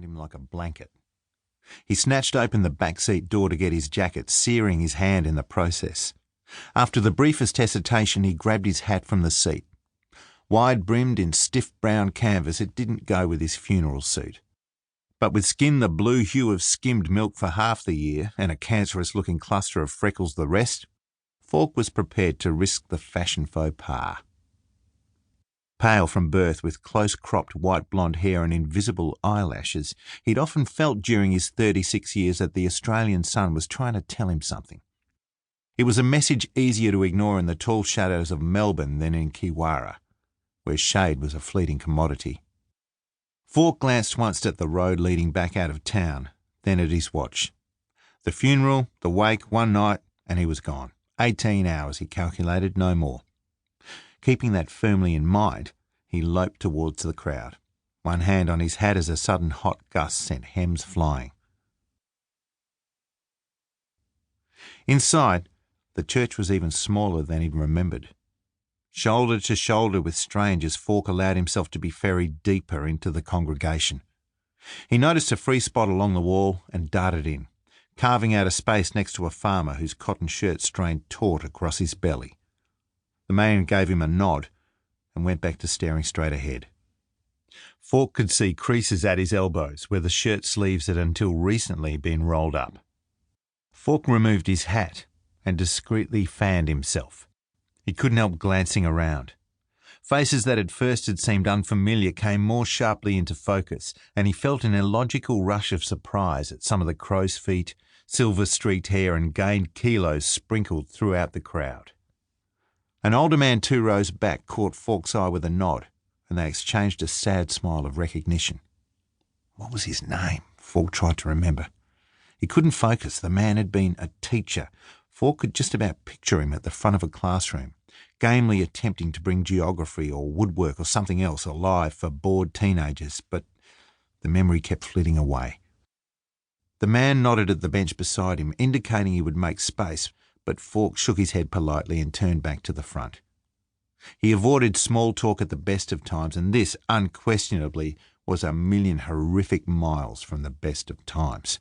around him like a blanket. He snatched open the backseat door to get his jacket, searing his hand in the process. After the briefest hesitation, he grabbed his hat from the seat. Wide-brimmed in stiff brown canvas, it didn't go with his funeral suit. But with skin the blue hue of skimmed milk for half the year and a cancerous-looking cluster of freckles the rest, Falk was prepared to risk the fashion faux pas. Pale from birth, with close-cropped white blonde hair and invisible eyelashes, he'd often felt during his 36 years that the Australian sun was trying to tell him something. It was a message easier to ignore in the tall shadows of Melbourne than in Kiwara, where shade was a fleeting commodity. Falk glanced once at the road leading back out of town, then at his watch. The funeral, the wake, one night, and he was gone. 18 hours, he calculated, no more. Keeping that firmly in mind, he loped towards the crowd, one hand on his hat as a sudden hot gust sent hems flying. Inside, the church was even smaller than he'd remembered. Shoulder to shoulder with strangers, Falk allowed himself to be ferried deeper into the congregation. He noticed a free spot along the wall and darted in, carving out a space next to a farmer whose cotton shirt strained taut across his belly. The man gave him a nod and went back to staring straight ahead. Falk could see creases at his elbows where the shirt sleeves had until recently been rolled up. Falk removed his hat and discreetly fanned himself. He couldn't help glancing around. Faces that at first had seemed unfamiliar came more sharply into focus, and he felt an illogical rush of surprise at some of the crow's feet, silver-streaked hair and gained kilos sprinkled throughout the crowd. An older man 2 rows back caught Falk's eye with a nod, and they exchanged a sad smile of recognition. What was his name? Falk tried to remember. He couldn't focus. The man had been a teacher. Falk could just about picture him at the front of a classroom, gamely attempting to bring geography or woodwork or something else alive for bored teenagers, but the memory kept flitting away. The man nodded at the bench beside him, indicating he would make space, but Falk shook his head politely and turned back to the front. He avoided small talk at the best of times, and this, unquestionably, was a million horrific miles from the best of times.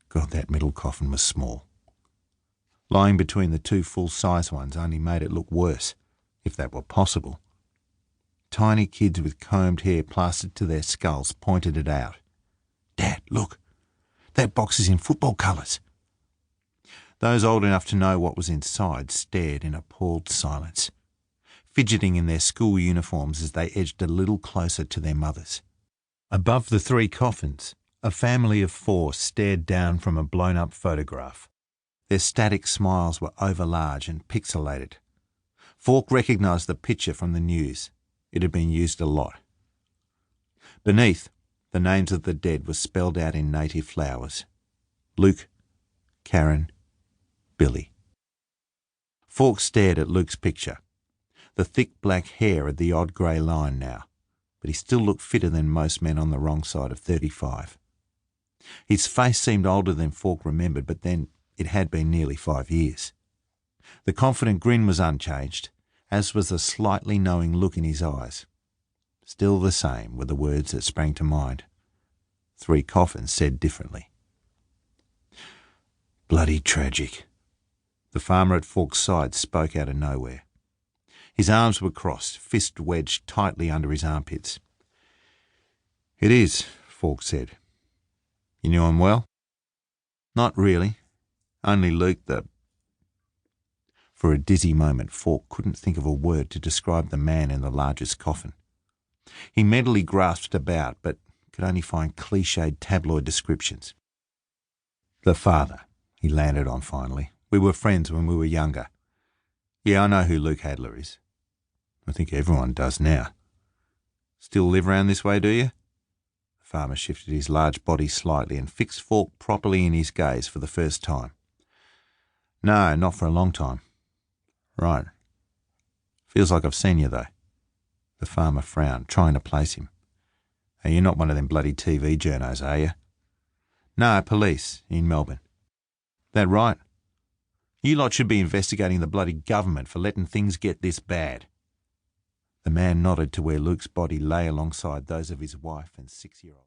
God, that middle coffin was small. Lying between the 2 full-size ones only made it look worse, if that were possible. Tiny kids with combed hair plastered to their skulls pointed it out. "Dad, look! That box is in football colours." Those old enough to know what was inside stared in appalled silence, fidgeting in their school uniforms as they edged a little closer to their mothers. Above the 3 coffins, a family of 4 stared down from a blown-up photograph. Their static smiles were overlarge and pixelated. Falk recognised the picture from the news. It had been used a lot. Beneath, the names of the dead were spelled out in native flowers. Luke, Karen, Billy. Falk stared at Luke's picture. The thick black hair had the odd grey line now, but he still looked fitter than most men on the wrong side of 35. His face seemed older than Falk remembered, but then it had been nearly 5 years. The confident grin was unchanged, as was the slightly knowing look in his eyes. Still the same were the words that sprang to mind. 3 coffins said differently. Bloody tragic. The farmer at Falk's side spoke out of nowhere. His arms were crossed, fist wedged tightly under his armpits. "It is," Falk said. "You knew him well?" "Not really. Only Luke, For a dizzy moment, Falk couldn't think of a word to describe the man in the largest coffin. He mentally grasped about, but could only find cliched tabloid descriptions. "The father," he landed on finally. "We were friends when we were younger. Yeah, I know who Luke Hadler is. I think everyone does now. Still live round this way, do you?" The farmer shifted his large body slightly and fixed Falk properly in his gaze for the first time. "No, not for a long time." "Right. Feels like I've seen you, though." The farmer frowned, trying to place him. "Hey, you're not one of them bloody TV journos, are you?" "No, police, in Melbourne." "That right? You lot should be investigating the bloody government for letting things get this bad." The man nodded to where Luke's body lay alongside those of his wife and 6-year-old.